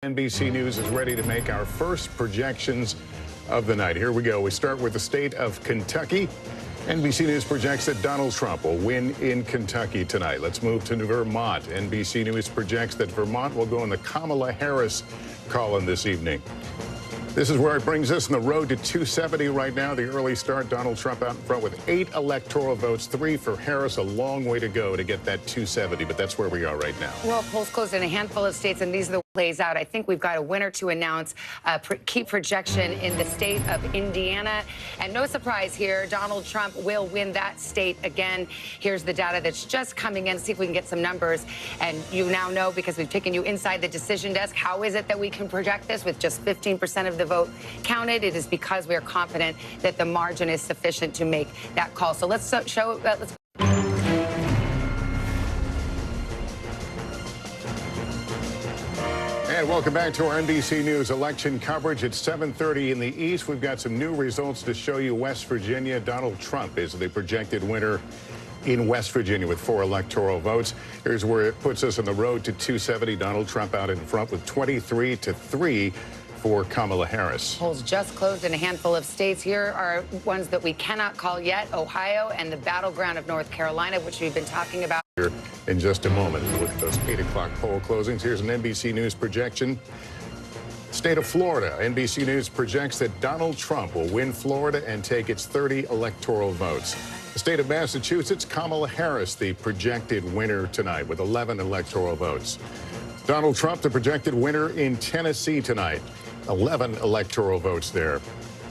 NBC News is ready to make our first projections of the night. Here we go. We start with the state of Kentucky. NBC News projects that Donald Trump will win in Kentucky tonight. Let's move to Vermont. NBC News projects that Vermont will go in the Kamala Harris column this evening. This is where it brings us on the road to 270 right now. The early start, Donald Trump out in front with 8 electoral votes, 3 for Harris. A long way to go to get that 270, but that's where we are right now. Well, polls closed in a handful of states, and these are the plays out. I think we've got a winner to announce. Key projection in the state of Indiana. And no surprise here, Donald Trump will win that state again. Here's the data that's just coming in. See if we can get some numbers. And you now know, because we've taken you inside the decision desk, how is it that we can project this with just 15% of the vote counted? It is because we are confident that the margin is sufficient to make that call. So let's show. Let's. And welcome back to our NBC News election coverage. It's 7:30 in the East. We've got some new results to show you. West Virginia, Donald Trump is the projected winner in West Virginia with 4 electoral votes. Here's where it puts us on the road to 270. Donald Trump out in front with 23-3 for Kamala Harris. Polls just closed in a handful of states. Here are ones that we cannot call yet: Ohio and the battleground of North Carolina, which we've been talking about. Here in just a moment, we'll look at those 8 o'clock poll closings. Here's an NBC News projection. State of Florida, NBC News projects that Donald Trump will win Florida and take its 30 electoral votes. The state of Massachusetts, Kamala Harris, the projected winner tonight with 11 electoral votes. Donald Trump, the projected winner in Tennessee tonight, 11 electoral votes there.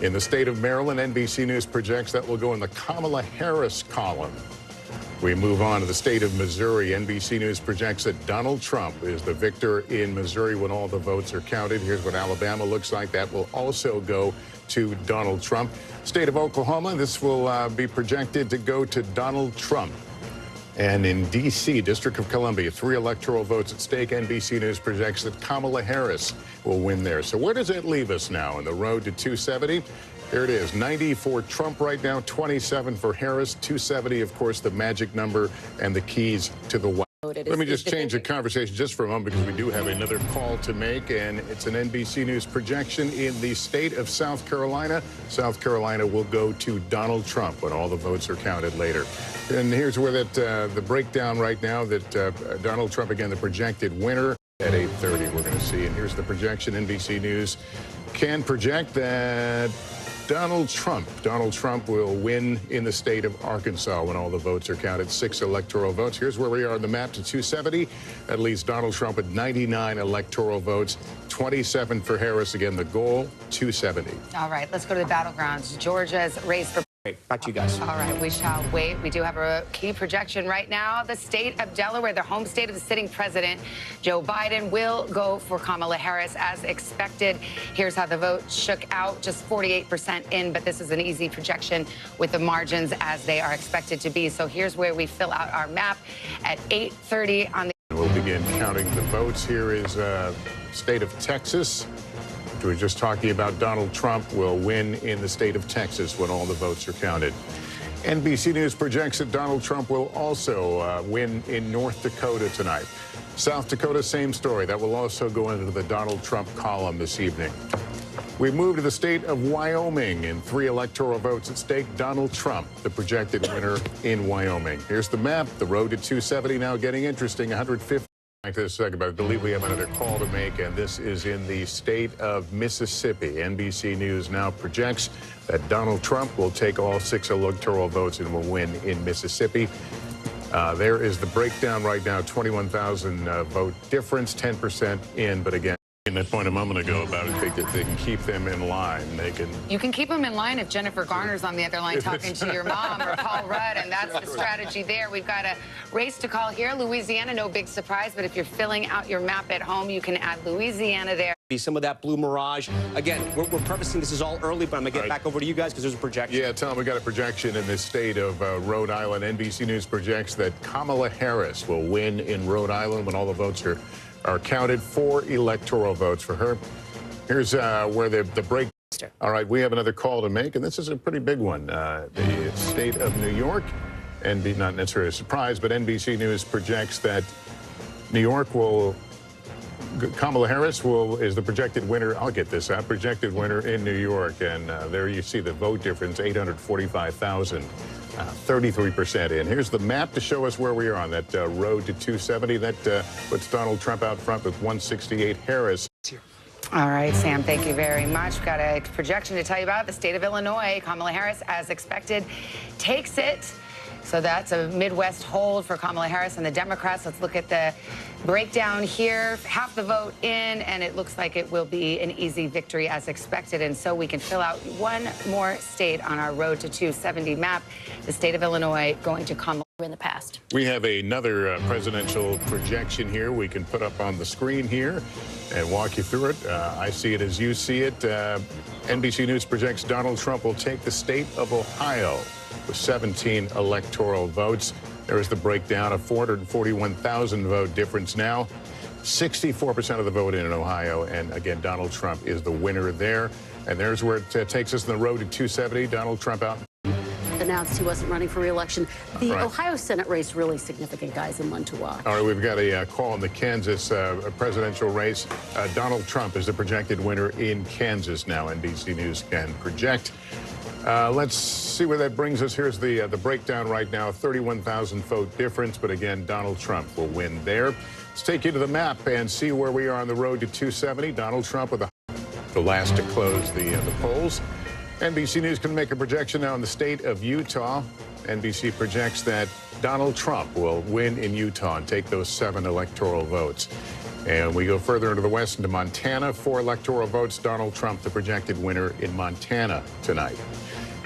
In the state of Maryland, NBC News projects that will go in the Kamala Harris column. We move on to the state of Missouri. NBC News projects that Donald Trump is the victor in Missouri when all the votes are counted. Here's what Alabama looks like. That will also go to Donald Trump. State of Oklahoma, this will be projected to go to Donald Trump. And in D.C., District of Columbia, 3 electoral votes at stake. NBC News projects that Kamala Harris will win there. So where does that leave us now on the road to 270? There it is, 90 for Trump right now, 27 for Harris, 270, of course, the magic number and the keys to the White. Let me just change the conversation just for a moment, because we do have another call to make, and it's an NBC News projection in the state of South Carolina. South Carolina will go to Donald Trump when all the votes are counted later. And here's where the breakdown right now that Donald Trump, again, the projected winner at 8:30 we're going to see. And here's the projection. NBC News can project that Donald Trump will win in the state of Arkansas when all the votes are counted. 6 electoral votes. Here's where we are on the map to 270. That leaves Donald Trump with 99 electoral votes, 27 for Harris. Again, the goal, 270. All right, let's go to the battlegrounds. Georgia's race for... Back to you guys. All right, we shall wait. We do have a key projection right now. The state of Delaware, the home state of the sitting president, Joe Biden, will go for Kamala Harris as expected. Here's how the vote shook out. Just 48% in, but this is an easy projection with the margins as they are expected to be. So here's where we fill out our map at 8:30 on the... We'll begin counting the votes. Here is state of Texas. We were just talking about Donald Trump will win in the state of Texas when all the votes are counted. NBC News projects that Donald Trump will also win in North Dakota tonight. South Dakota, same story. That will also go into the Donald Trump column this evening. We move to the state of Wyoming. In 3 electoral votes at stake, Donald Trump, the projected winner in Wyoming. Here's the map. The road to 270 now getting interesting. 150. Back to this second, but I believe we have another call to make, and this is in the state of Mississippi. NBC News now projects that Donald Trump will take all 6 electoral votes and will win in Mississippi. There is the breakdown right now, 21,000 vote difference, 10% in, but again, in that point a moment ago about it, they can keep them in line. You can keep them in line if Jennifer Garner's on the other line talking to your mom or Paul Rudd, and that's the strategy there. We've got a race to call here. Louisiana, no big surprise, but if you're filling out your map at home, you can add Louisiana there. Some of that blue mirage. Again, we're prefacing this is all early, but I'm going to get back over to you guys because there's a projection. Yeah, Tom, we got a projection in the state of Rhode Island. NBC News projects that Kamala Harris will win in Rhode Island when all the votes are counted. 4 electoral votes for her. Here's where the break. All right, we have another call to make, and this is a pretty big one. The state of New York, and not necessarily a surprise, but NBC News projects that New York will Kamala Harris is the projected winner. I'll get this out. Projected winner in New York, and there you see the vote difference: 845,000, 33% in. Here's the map to show us where we are on that road to 270. That puts Donald Trump out front with 168. Harris. All right, Sam, thank you very much. We've got a projection to tell you about. The state of Illinois, Kamala Harris, as expected, takes it. So that's a Midwest hold for Kamala Harris and the Democrats. Let's look at the breakdown here. Half the vote in, and it looks like it will be an easy victory as expected. And so we can fill out one more state on our road to 270 map. The state of Illinois going to Kamala in the past. We have another presidential projection here we can put up on the screen here and walk you through it. I see it as you see it. NBC News projects Donald Trump will take the state of Ohio with 17 electoral votes. There is the breakdown of 441,000 vote difference now. 64% of the vote in Ohio. And again, Donald Trump is the winner there. And there's where it takes us on the road to 270. Donald Trump out. Announced he wasn't running for re-election. The Right. Ohio Senate race, really significant, guys, and one to watch. All right, we've got a call in the Kansas presidential race. Donald Trump is the projected winner in Kansas now. NBC News can project. Let's see where that brings us. Here's the breakdown right now. 31,000 vote difference, but again, Donald Trump will win there. Let's take you to the map and see where we are on the road to 270. Donald Trump with the last to close the polls. NBC News can make a projection now in the state of Utah. NBC projects that Donald Trump will win in Utah and take those 7 electoral votes. And we go further into the west, into Montana. 4 electoral votes. Donald Trump, the projected winner in Montana tonight.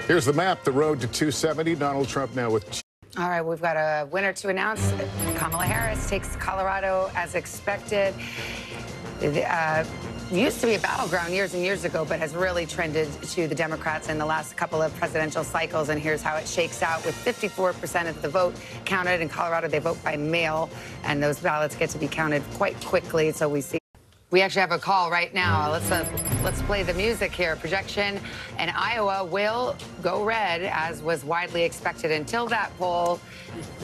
Here's the map, the road to 270. Donald Trump now with... All right, we've got a winner to announce. Kamala Harris takes Colorado as expected. Used to be a battleground years and years ago, but has really trended to the Democrats in the last couple of presidential cycles. And here's how it shakes out. With 54% of the vote counted in Colorado, they vote by mail, and those ballots get to be counted quite quickly. So we actually have a call right now. Let's play the music here. Projection, and Iowa will go red, as was widely expected until that poll.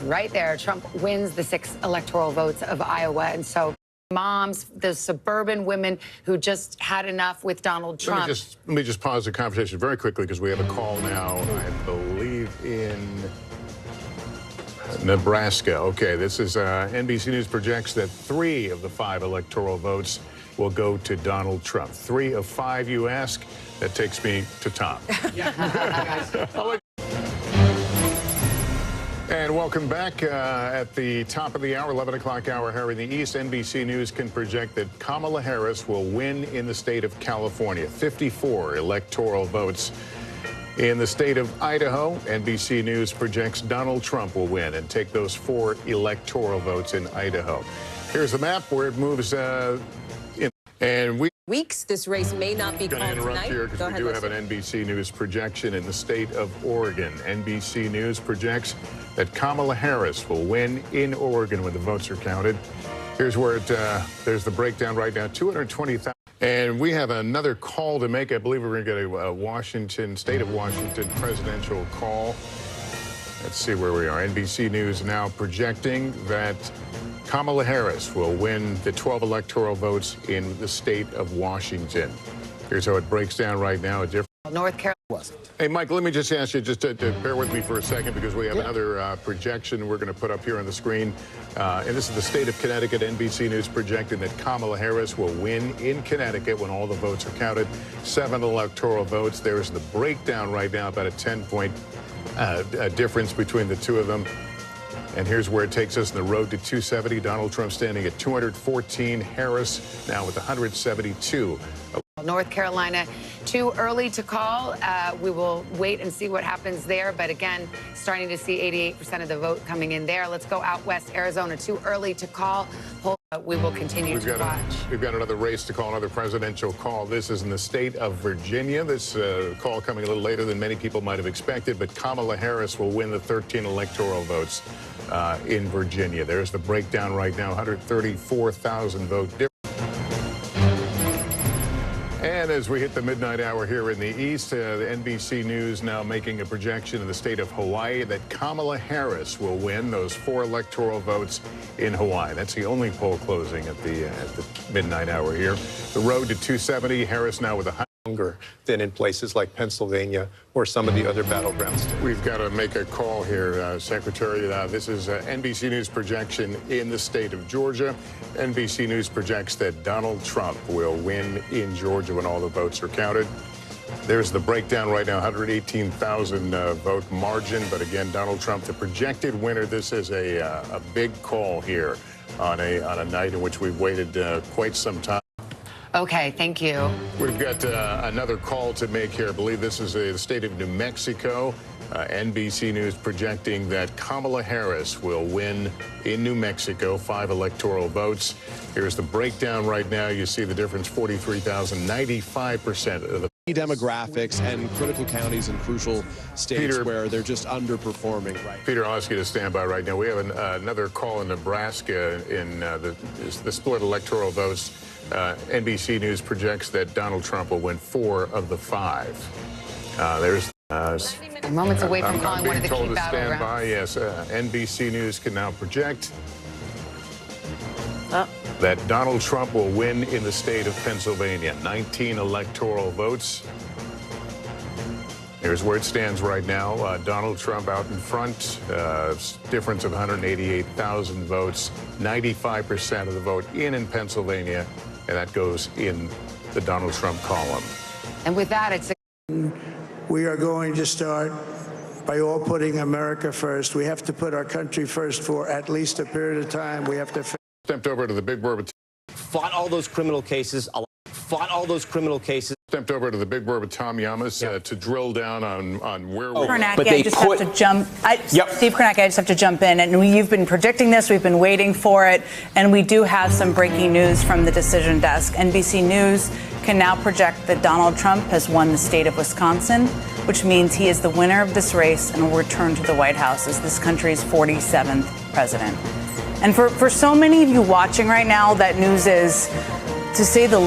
Right there, Trump wins the 6 electoral votes of Iowa, and so moms, the suburban women who just had enough with Donald Trump. Let me just pause the conversation very quickly because we have a call now, I believe, in Nebraska. Okay, this is NBC News projects that 3 of the 5 electoral votes will go to Donald Trump. 3 of 5, you ask? That takes me to Tom. And welcome back at the top of the hour, 11 o'clock hour here in the East. NBC News can project that Kamala Harris will win in the state of California. 54 electoral votes. In the state of Idaho, NBC News projects Donald Trump will win and take those 4 electoral votes in Idaho. Here's the map where it moves weeks. This race may not be going called to interrupt tonight. here because we do have an NBC News projection in the state of Oregon. NBC News projects that Kamala Harris will win in Oregon when the votes are counted. Here's where there's the breakdown right now, 220,000. And we have another call to make. I believe we're going to get a state of Washington presidential call. Let's see where we are. NBC News now projecting that Kamala Harris will win the 12 electoral votes in the state of Washington. Here's how it breaks down right now. North Carolina. Hey, Mike, let me just ask you just to bear with me for a second because we have another projection we're going to put up here on the screen. And this is the state of Connecticut. NBC News projecting that Kamala Harris will win in Connecticut when all the votes are counted. 7 electoral votes. There's the breakdown right now, about a 10-point difference between the two of them. And here's where it takes us on the road to 270. Donald Trump standing at 214. Harris now with 172. North Carolina, too early to call. We will wait and see what happens there. But again, starting to see 88% of the vote coming in there. Let's go out west. Arizona, too early to call. We will continue to watch. We've got another race to call, another presidential call. This is in the state of Virginia. This call coming a little later than many people might have expected, but Kamala Harris will win the 13 electoral votes in Virginia. There's the breakdown right now, 134,000 vote difference. And as we hit the midnight hour here in the East, the NBC News now making a projection in the state of Hawaii that Kamala Harris will win those 4 electoral votes in Hawaii. That's the only poll closing at the midnight hour here. The road to 270, Harris now with a longer than in places like Pennsylvania or some of the other battleground states. We've got to make a call here, Secretary. This is NBC News projection in the state of Georgia. NBC News projects that Donald Trump will win in Georgia when all the votes are counted. There's the breakdown right now, 118,000 vote margin. But again, Donald Trump, the projected winner. This is a big call here on a night in which we've waited quite some time. Okay, thank you. We've got another call to make here. I believe this is the state of New Mexico. NBC News projecting that Kamala Harris will win in New Mexico, 5 electoral votes. Here's the breakdown right now. You see the difference, 43,000, 95% of the demographics and critical counties and crucial states Peter, where they're just underperforming. Right. Peter, I'll ask you to stand by right now. We have another call in Nebraska in the split electoral votes. NBC News projects that Donald Trump will win 4 of the 5. There's moments away from calling one of the key battlegrounds. Stand by. battlegrounds. Yes, NBC News can now project that Donald Trump will win in the state of Pennsylvania. 19 electoral votes. Here's where it stands right now. Donald Trump out in front, difference of 188,000 votes, 95% of the vote in Pennsylvania, and that goes in the Donald Trump column. And with that, it's we are going to start by all putting America first. We have to put our country first for at least a period of time. We have to Stepped over to the Big Bourbon. Fought all those criminal cases. Stepped over to the Big Bourbon Tom Yamas to drill down on where we Kornacki, I just have to jump. Steve Kornacki, I just have to jump in. And you've been predicting this. We've been waiting for it. And we do have some breaking news from the decision desk. NBC News can now project that Donald Trump has won the state of Wisconsin, which means he is the winner of this race and will return to the White House as this country's 47th president. And for so many of you watching right now, that news is, to say the least,